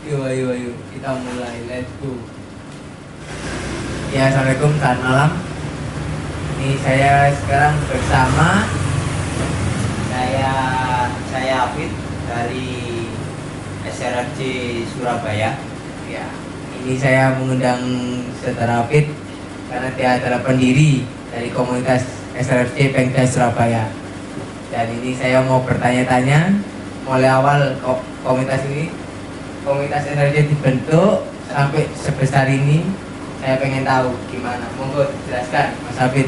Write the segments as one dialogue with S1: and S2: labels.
S1: Yuk, kita mulai, let's go. Ya, assalamualaikum, selamat malam. Ini saya sekarang bersama saya Afid dari SRFC Surabaya. Ya, ini saya mengundang saudara Afid karena dia adalah pendiri dari komunitas SRFC Pengda Surabaya. Dan ini saya mau bertanya-tanya mulai awal komunitas SRFC dibentuk sampai sebesar ini. Saya pengen tahu gimana, monggo jelaskan Mas Afid.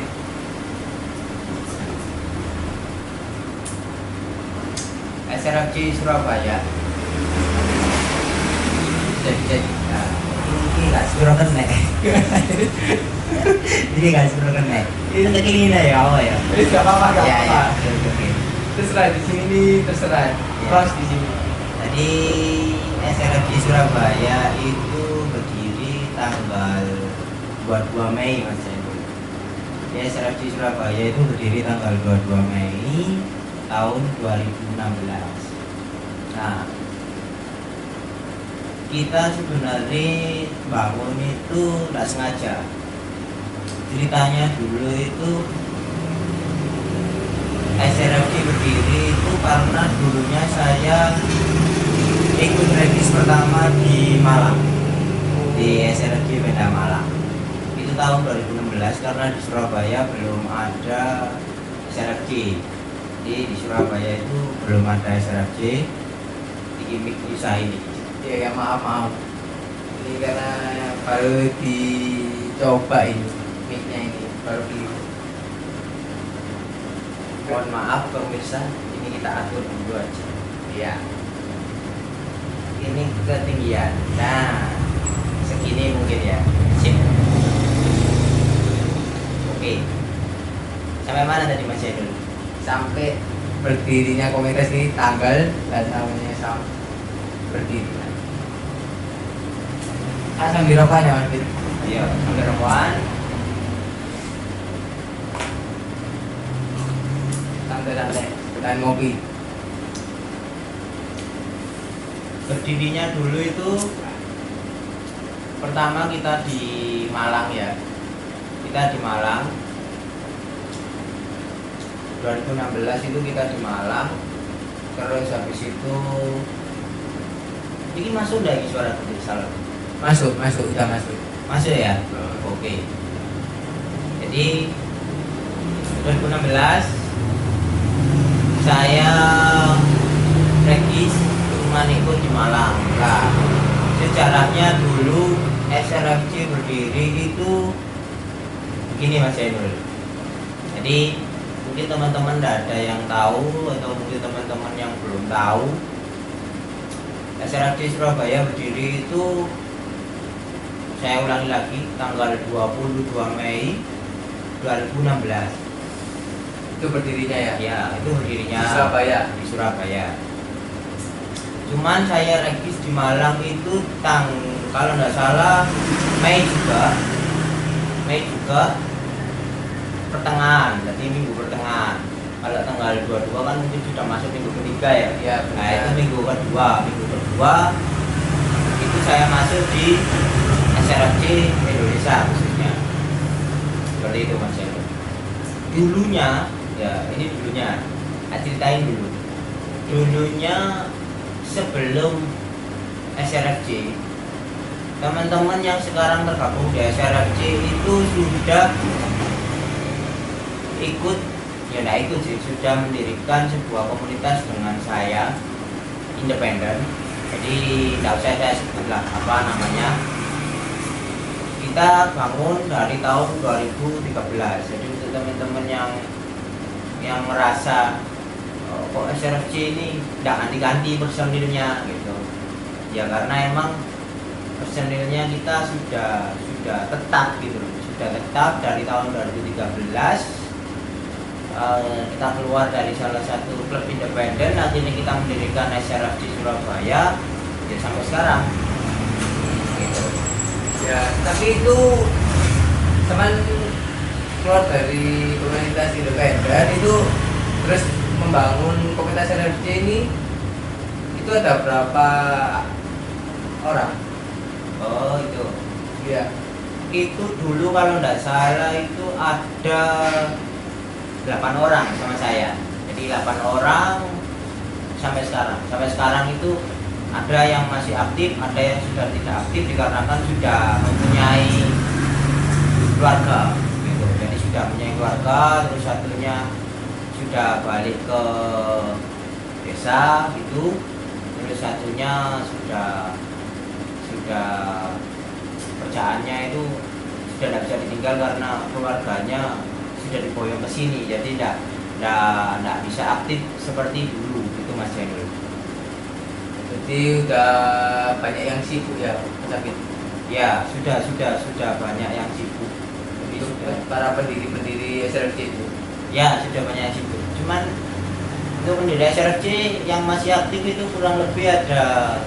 S1: SRFC Surabaya nah, ini nggak suruh kena ini nggak suruh kena ini kena ya apa ya
S2: Nggak apa-apa, nggak
S1: ya,
S2: apa-apa.
S1: ya. Oke.
S2: Terserah di sini nih, terserah. Pas di sini.
S1: Jadi SRFC Surabaya itu berdiri tanggal 22 Mei Mas Jainul. Ya, SRFC Surabaya itu berdiri tanggal 22 Mei tahun 2016. Nah, kita sebenarnya bangun itu tidak sengaja. Ceritanya dulu itu SRFC berdiri itu karena dulunya saya ikut regis pertama di Malang, di SRFC Pengda Malang. Itu tahun 2016 karena di Surabaya belum ada SRFC. Jadi di Surabaya itu belum ada SRFC. Di gimmick bisa ini. Ya maaf. Ini karena baru dicoba ini mic-nya ini baru di. Mohon maaf pemirsa, ini kita atur dulu aja. Iya. Ini ketinggian. Nah, segini mungkin ya. Sip. Oke. Sampai mana tadi Mas Jainul? Sampai berdirinya komunitas ini tanggal dan tahunnya sama berdiri. Sambil rokokan ya Mas Fit? Iya, sambil rokokan. Santai-santai, dan ngopi. Berdirinya dulu itu pertama kita di Malang ya. Kita di Malang 2016 itu kita di Malang. Terus habis itu ini masuk lagi suara dari salah. Masuk, udah masuk. Masuk ya? Oke. Jadi 2016 saya regis rumah ikut di Malang. Nah, sejarahnya dulu SRFC berdiri itu begini Mas Jainul. Jadi mungkin teman-teman tidak ada yang tahu atau mungkin teman-teman yang belum tahu, SRFC Surabaya berdiri itu, saya ulangi lagi, tanggal 22 Mei 2016. Itu berdirinya ya? Ya, itu berdirinya di Surabaya. Cuman saya regis di Malang itu kalau nggak salah Mei juga pertengahan, jadi minggu pertengahan. Kalau tanggal 22 kan mungkin sudah masuk minggu ketiga ya? Ya, nah itu minggu kedua itu saya masuk di SRFC Indonesia khususnya. Seperti itu Mas Jainul. Dulunya ya, ini dulunya ceritain dulu. Dulunya sebelum SRFC, teman-teman yang sekarang tergabung di SRFC itu sudah ikut, ya nah ikut sih, sudah mendirikan sebuah komunitas dengan saya, independen. Jadi tidak usah saya sebut lah apa namanya. Kita bangun dari tahun 2013. Jadi untuk teman-teman yang merasa kok SRFC ini tidak ganti-ganti personilnya gitu ya, karena emang personilnya kita sudah tetap gitu loh, sudah tetap dari tahun 2013. Kita keluar dari salah satu klub independen, akhirnya kita mendirikan SRFC Surabaya ya sampai sekarang gitu ya. Tapi itu teman keluar dari komunitas independen itu terus membangun komunitas SRFC ini, itu ada berapa
S2: orang.
S1: Oh itu.
S2: Iya.
S1: Itu dulu kalau nggak salah itu ada 8 orang sama saya. Jadi 8 orang sampai sekarang. Sampai sekarang itu ada yang masih aktif, ada yang sudah tidak aktif dikarenakan sudah mempunyai keluarga gitu. Jadi sudah punya keluarga, terus satunya sudah balik ke desa gitu, terus satunya sudah kerjaannya itu sudah tidak bisa ditinggal karena keluarganya sudah diboyong ke sini, jadi tidak bisa aktif seperti dulu gitu Mas Jainul.
S2: Jadi udah banyak yang sibuk ya, Mas Afid?
S1: Ya sudah banyak yang sibuk. Jadi
S2: Untuk
S1: sudah
S2: para pendiri SRFC itu.
S1: Ya sudah banyak yang sibuk. Cuman untuk pendiri SRFC yang masih aktif itu kurang lebih ada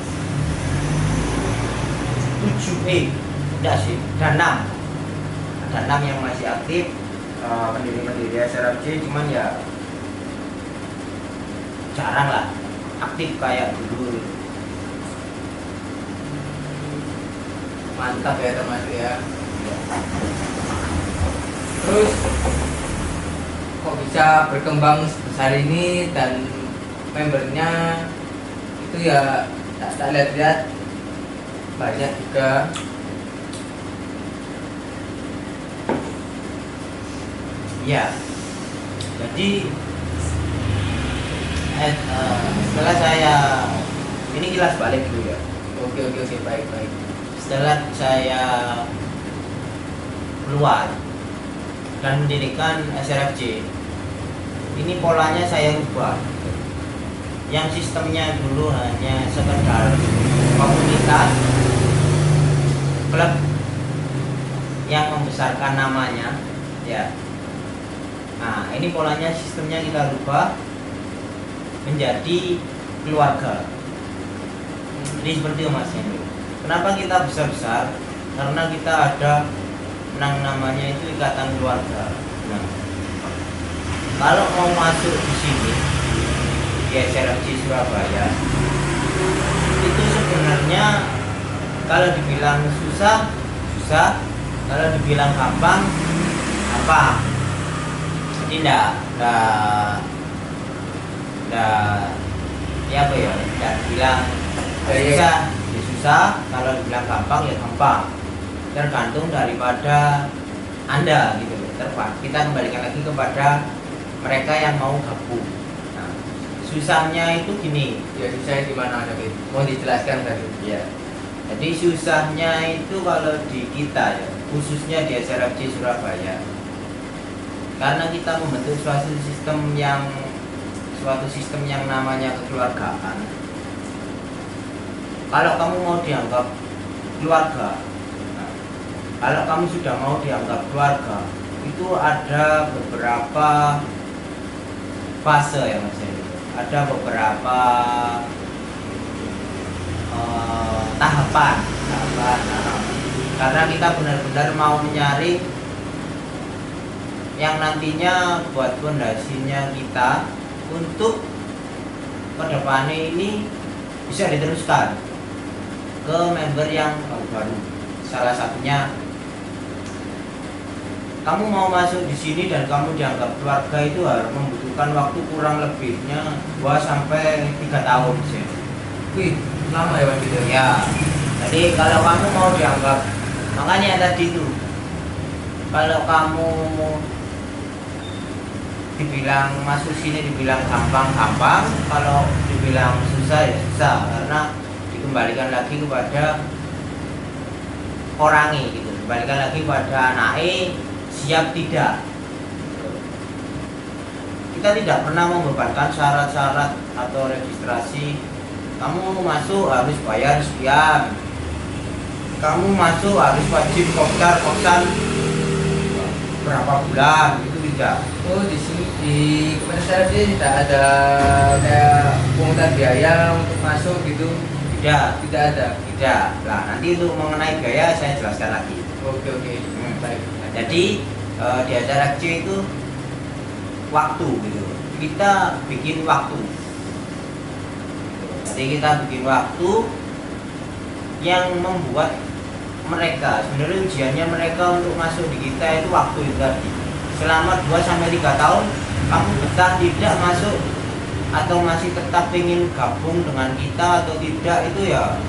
S1: 7 enggak sih, ada 6 yang masih aktif, pendiri SRFC, cuman ya jarang lah aktif kayak dulu.
S2: Mantap ya termasuk ya. Terus kok bisa berkembang sebesar ini dan membernya itu ya tak lihat-lihat banyak juga.
S1: Ya, jadi setelah saya ini kilas balik dulu ya.
S2: Oke, baik.
S1: Setelah saya keluar dan mendirikan SRFC, ini polanya saya rubah. Yang sistemnya dulu hanya sekedar komunitas, klub yang membesarkan namanya, ya. Nah, ini polanya sistemnya kita rubah menjadi keluarga. Jadi seperti itu Mas Hendro. Kenapa kita besar? Karena kita ada namanya itu ikatan keluarga. Nah, kalau mau masuk di sini di SRFC Surabaya itu sebenarnya kalau dibilang susah, kalau dibilang gampang, jadi tidak bilang susah, kalau dibilang gampang ya gampang, tergantung daripada Anda gitu. Kita kembalikan lagi kepada mereka yang mau gabung. Nah, susahnya itu gini.
S2: Ya, susahnya gimana David? Mau dijelaskan tadi?
S1: Ya. Jadi susahnya itu kalau di kita ya, khususnya di SRFC Surabaya, karena kita membentuk suatu sistem yang namanya kekeluargaan. Kalau kamu mau dianggap keluarga, nah, kalau kamu sudah mau dianggap keluarga, itu ada beberapa fase ya Mas Heru. Ada beberapa tahapan. Karena kita benar-benar mau mencari yang nantinya buat fondasinya kita untuk kedepannya ini bisa diteruskan ke member yang baru. Salah satunya, kamu mau masuk di sini dan kamu dianggap keluarga itu harus membutuhkan waktu kurang lebihnya 2-3 tahun sih.
S2: Wih, lama ya Pak Peter?
S1: Ya, jadi kalau kamu mau dianggap, makanya tadi itu, kalau kamu dibilang masuk sini dibilang gampang, kalau dibilang susah ya susah, karena dikembalikan lagi kepada orangnya gitu, kembalikan lagi pada anaknya siap tidak. Kita tidak pernah membebankan syarat-syarat atau registrasi. Kamu masuk harus bayar sekian, kamu masuk harus wajib kopsan berapa bulan, itu tidak.
S2: Oh, di sini di Kementerian SRFC tidak ada kayak pungutan biaya untuk masuk gitu?
S1: Tidak
S2: ada.
S1: Nah, nanti untuk mengenai biaya saya jelaskan lagi.
S2: Oke. Baik.
S1: Jadi di acara C itu waktu gitu. Kita bikin waktu. Jadi kita bikin waktu yang membuat mereka sebenarnya ujiannya mereka untuk masuk di kita itu waktu itu tadi. Selama 2 sampai 3 tahun kamu betah tidak masuk atau masih tetap ingin gabung dengan kita atau tidak, itu ya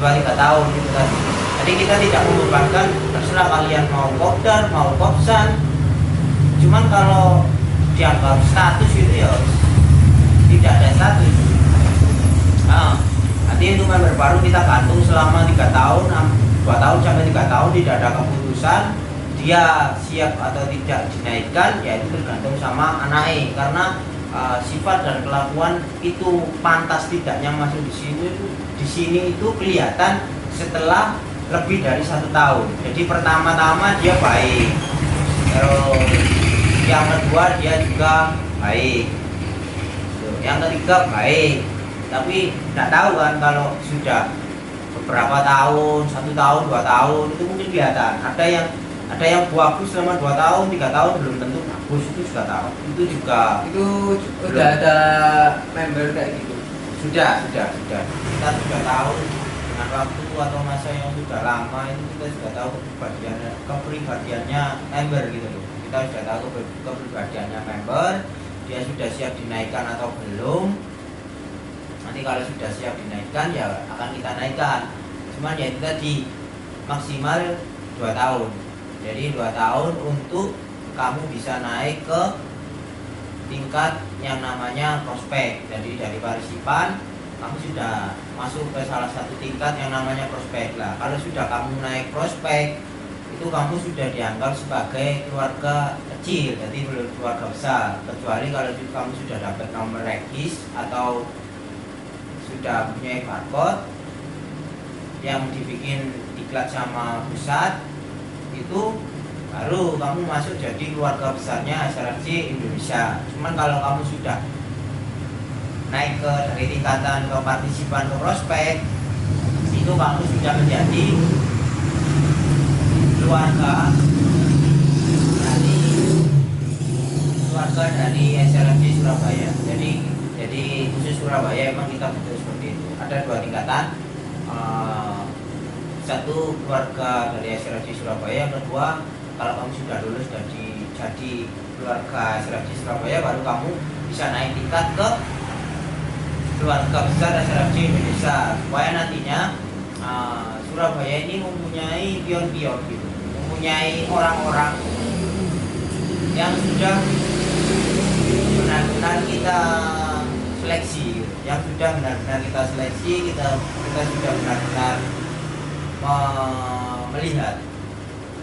S1: 2-3 tahun itu tadi. Jadi kita tidak membebankan, terserah kalian mau kopdar, mau kopsan. Cuman kalau dianggap status itu ya tidak ada status. Nah, nanti itu member baru kita gantung selama 3 tahun, 2 tahun sampai 3 tahun, tidak ada keputusan dia siap atau tidak dinaikkan, ya itu tergantung sama anaknya. Karena sifat dan kelakuan itu pantas tidaknya masuk di sini itu kelihatan setelah lebih dari 1 tahun. Jadi pertama-tama dia baik, terus yang kedua dia juga baik, yang ketiga baik. Tapi tidak tahu kan kalau sudah beberapa tahun, 1 tahun, 2 tahun, itu mungkin kelihatan. Ada yang bagus selama 2 tahun, 3 tahun belum tentu bagus, itu juga tahu. Itu
S2: udah ada member kayak gitu.
S1: Sudah. Kita sudah tahu dengan waktu atau masa yang sudah lama itu kita sudah tahu kepribadiannya member gitu loh. Kita sudah tahu kepribadiannya member, dia sudah siap dinaikkan atau belum. Nanti kalau sudah siap dinaikkan ya akan kita naikkan. Cuman ya itu tadi maksimal 2 tahun. Jadi 2 tahun untuk kamu bisa naik ke tingkat yang namanya prospek. Jadi dari partisipan kamu sudah masuk ke salah satu tingkat yang namanya prospek lah. Kalau sudah kamu naik prospek, itu kamu sudah dianggap sebagai keluarga kecil, jadi belum keluarga besar. Kecuali kalau kamu sudah dapat nomor regis atau sudah punya barcode yang dibikin diklat sama pusat, itu baru kamu masuk jadi keluarga besarnya SRFC Indonesia. Cuman kalau kamu sudah naik dari tingkatan ke partisipan ke prospek, itu kamu sudah menjadi keluarga dari SRFC Surabaya. Jadi khusus Surabaya emang kita bentuk seperti itu. Ada 2 tingkatan. Satu keluarga dari SRFC Surabaya, yang kedua kalau kamu sudah lulus jadi keluarga SRFC Surabaya, baru kamu bisa naik tingkat ke keluarga besar SRFC Indonesia, supaya nantinya Surabaya ini mempunyai pion-pion gitu, mempunyai orang-orang yang sudah benar-benar kita seleksi gitu. Yang sudah benar-benar kita seleksi, kita sudah benar-benar melihat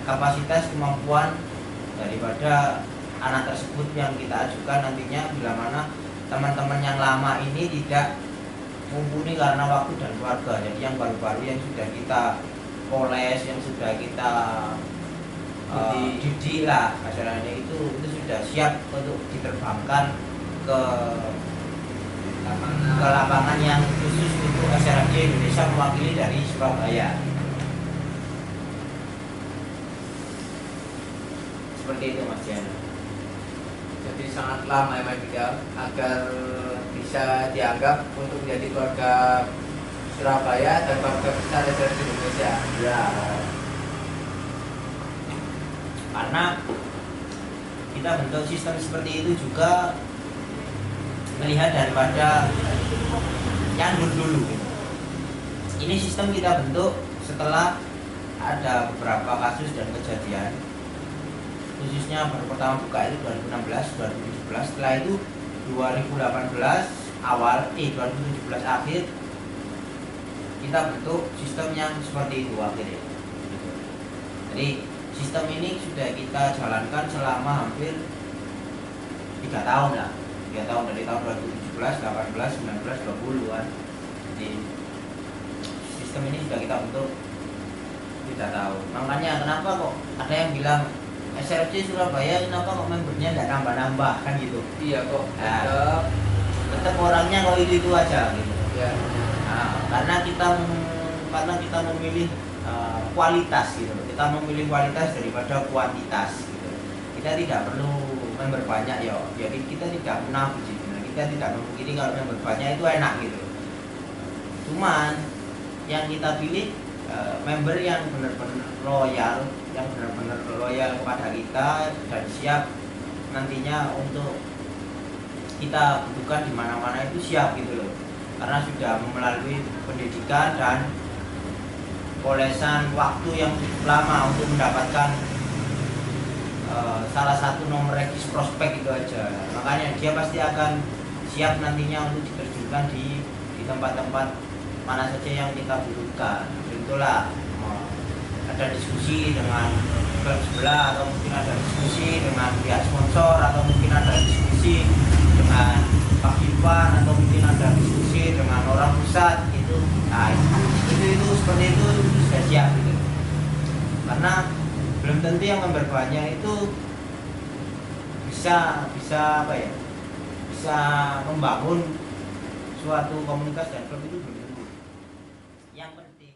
S1: kapasitas kemampuan daripada anak tersebut yang kita ajukan nantinya, bila mana teman-teman yang lama ini tidak mumpuni karena waktu dan keluarga. Jadi yang baru-baru yang sudah kita poles, yang sudah kita didik lah masalahnya, itu sudah siap untuk diterbangkan ke lapangan yang khusus untuk SRFC Indonesia mewakili dari Surabaya. Seperti itu Mas Diana.
S2: Jadi sangat lama ya Mas Bidal agar bisa dianggap untuk menjadi keluarga Surabaya dan keluarga besar SRFC Indonesia.
S1: Ya. Karena kita bentuk sistem seperti itu juga melihat daripada yang dulu. Ini sistem kita bentuk setelah ada beberapa kasus dan kejadian, khususnya baru pertama buka itu 2016, 2017. Setelah itu 2018 awal, 2017 akhir kita bentuk sistem yang seperti itu akhirnya. Jadi sistem ini sudah kita jalankan selama hampir 3 tahun lah. 3 tahun dari tahun 2017, 18, 19, 20 kan. Jadi sistem ini sudah kita bentuk 3 tahun. Makanya kenapa kok ada yang bilang SRFC Surabaya kenapa kok membernya nggak nambah-nambah kan gitu?
S2: Iya kok.
S1: Nah, tetap orangnya kok itu aja gitu.
S2: Ya.
S1: Nah, karena kita memilih kualitas gitu. Kita memilih kualitas daripada kuantitas gitu. Kita tidak perlu member banyak ya. Jadi kita tidak munafik gitu. Kita tidak memungkiri kalau member banyak itu enak gitu. Cuman yang kita pilih member yang benar-benar loyal kepada kita dan siap nantinya untuk kita butuhkan di mana-mana itu siap gitu loh, karena sudah melalui pendidikan dan polesan waktu yang cukup lama untuk mendapatkan salah satu nomor regis prospek itu aja. Makanya dia pasti akan siap nantinya untuk diterjunkan di tempat-tempat mana saja yang kita butuhkan. Itulah ada diskusi dengan klub sebelah, atau mungkin ada diskusi dengan pihak sponsor, atau mungkin ada diskusi dengan Pak Ivan, atau mungkin ada diskusi dengan orang pusat itu. Nah, itu seperti itu sudah siap gitu. Karena belum tentu yang member banyak itu bisa apa ya, bisa membangun suatu komunitas dan klub itu belum tentu. Yang penting